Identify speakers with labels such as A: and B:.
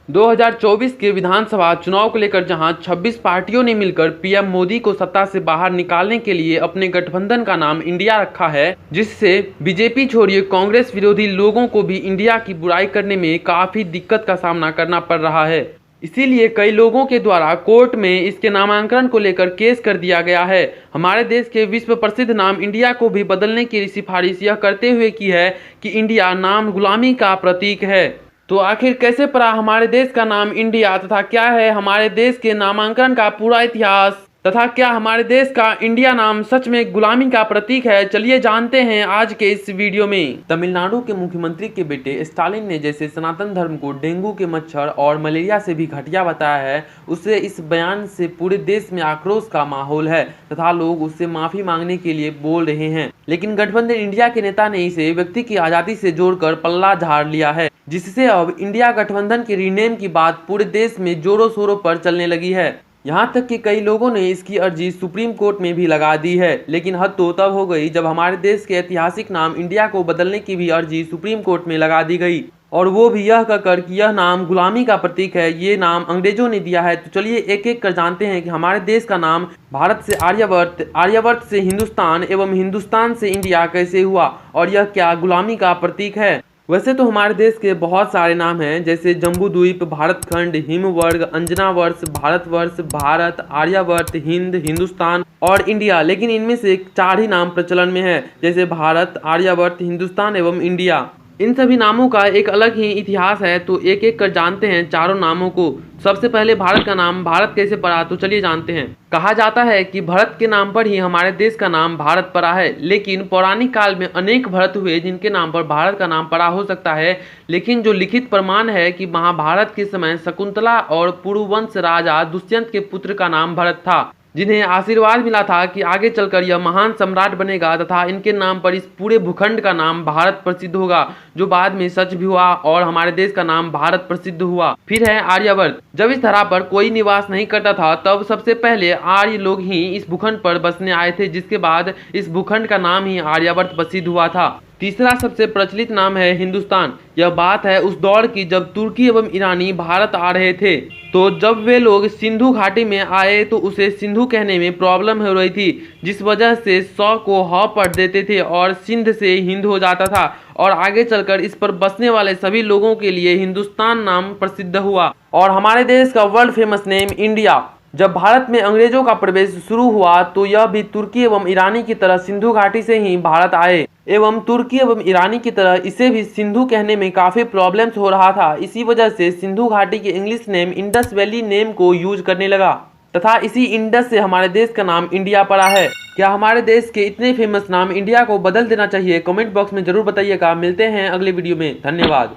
A: 2024 के विधानसभा चुनाव को लेकर जहां 26 पार्टियों ने मिलकर पीएम मोदी को सत्ता से बाहर निकालने के लिए अपने गठबंधन का नाम इंडिया रखा है, जिससे बीजेपी छोड़िए कांग्रेस विरोधी लोगों को भी इंडिया की बुराई करने में काफी दिक्कत का सामना करना पड़ रहा है। इसीलिए कई लोगों के द्वारा कोर्ट में इसके नामांकन को लेकर केस कर दिया गया है। हमारे देश के विश्व प्रसिद्ध नाम इंडिया को भी बदलने की सिफारिश यह करते हुए की है कि इंडिया नाम गुलामी का प्रतीक है। तो आखिर कैसे पड़ा हमारे देश का नाम इंडिया, तथा क्या है हमारे देश के नामांकन का पूरा इतिहास, तथा क्या हमारे देश का इंडिया नाम सच में गुलामी का प्रतीक है, चलिए जानते हैं आज के इस वीडियो में। तमिलनाडु के मुख्यमंत्री के बेटे स्टालिन ने जैसे सनातन धर्म को डेंगू के मच्छर और मलेरिया से भी घटिया बताया है, उससे इस बयान से पूरे देश में आक्रोश का माहौल है तथा लोग उससे माफी मांगने के लिए बोल रहे हैं। लेकिन गठबंधन इंडिया के नेता ने इसे व्यक्ति की आजादी से जोड़कर पल्ला झाड़ लिया है, जिससे अब इंडिया गठबंधन के रीनेम की बात पूरे देश में जोरों शोरों पर चलने लगी है। यहाँ तक कि कई लोगों ने इसकी अर्जी सुप्रीम कोर्ट में भी लगा दी है। लेकिन हद तो तब हो गई जब हमारे देश के ऐतिहासिक नाम इंडिया को बदलने की भी अर्जी सुप्रीम कोर्ट में लगा दी गई, और वो भी यह कहकर कि यह नाम गुलामी का प्रतीक है, ये नाम अंग्रेजों ने दिया है। तो चलिए एक एक कर जानते हैं कि हमारे देश का नाम भारत से आर्यवर्त, आर्यवर्त से हिंदुस्तान एवं हिंदुस्तान से इंडिया कैसे हुआ, और यह क्या गुलामी का प्रतीक है। वैसे तो हमारे देश के बहुत सारे नाम हैं, जैसे जम्बूद्वीप, भारतखंड, हिमवर्ग, अंजनावर्ष, भारतवर्ष, भारत, आर्यावर्त, हिंद, हिंदुस्तान और इंडिया। लेकिन इनमें से 4 ही नाम प्रचलन में है, जैसे भारत, आर्यावर्त, हिंदुस्तान एवं इंडिया। इन सभी नामों का एक अलग ही इतिहास है, तो एक एक कर जानते हैं चारों नामों को। सबसे पहले भारत का नाम भारत कैसे पड़ा, तो चलिए जानते हैं। कहा जाता है कि भरत के नाम पर ही हमारे देश का नाम भारत पड़ा है, लेकिन पौराणिक काल में अनेक भरत हुए जिनके नाम पर भारत का नाम पड़ा हो सकता है। लेकिन जो लिखित प्रमाण है कि महाभारत के समय शकुंतला और पुरुवंश राजा दुष्यंत के पुत्र का नाम भरत था, जिन्हें आशीर्वाद मिला था कि आगे चलकर यह महान सम्राट बनेगा तथा इनके नाम पर इस पूरे भूखंड का नाम भारत प्रसिद्ध होगा, जो बाद में सच भी हुआ और हमारे देश का नाम भारत प्रसिद्ध हुआ। फिर है आर्यावर्त। जब इस धरा पर कोई निवास नहीं करता था, तब सबसे पहले आर्य लोग ही इस भूखंड पर बसने आए थे, जिसके बाद इस भूखंड का नाम ही आर्यावर्त प्रसिद्ध हुआ था। तीसरा सबसे प्रचलित नाम है हिंदुस्तान। यह बात है उस दौर की जब तुर्की एवं ईरानी भारत आ रहे थे, तो जब वे लोग सिंधु घाटी में आए तो उसे सिंधु कहने में प्रॉब्लम हो रही थी, जिस वजह से सौ को ह पढ़ देते थे और सिंध से हिंद हो जाता था, और आगे चलकर इस पर बसने वाले सभी लोगों के लिए हिंदुस्तान नाम प्रसिद्ध हुआ। और हमारे देश का वर्ल्ड फेमस नेम इंडिया। जब भारत में अंग्रेजों का प्रवेश शुरू हुआ तो यह भी तुर्की एवं ईरानी की तरह सिंधु घाटी से ही भारत आए, एवं तुर्की एवं ईरानी की तरह इसे भी सिंधु कहने में काफी प्रॉब्लम्स हो रहा था। इसी वजह से सिंधु घाटी के English name Indus valley name को यूज करने लगा, तथा इसी इंडस से हमारे देश का नाम इंडिया पड़ा है। क्या हमारे देश के इतने फेमस नाम इंडिया को बदल देना चाहिए? कमेंट बॉक्स में जरूर बताइएगा। मिलते हैं अगले वीडियो में, धन्यवाद।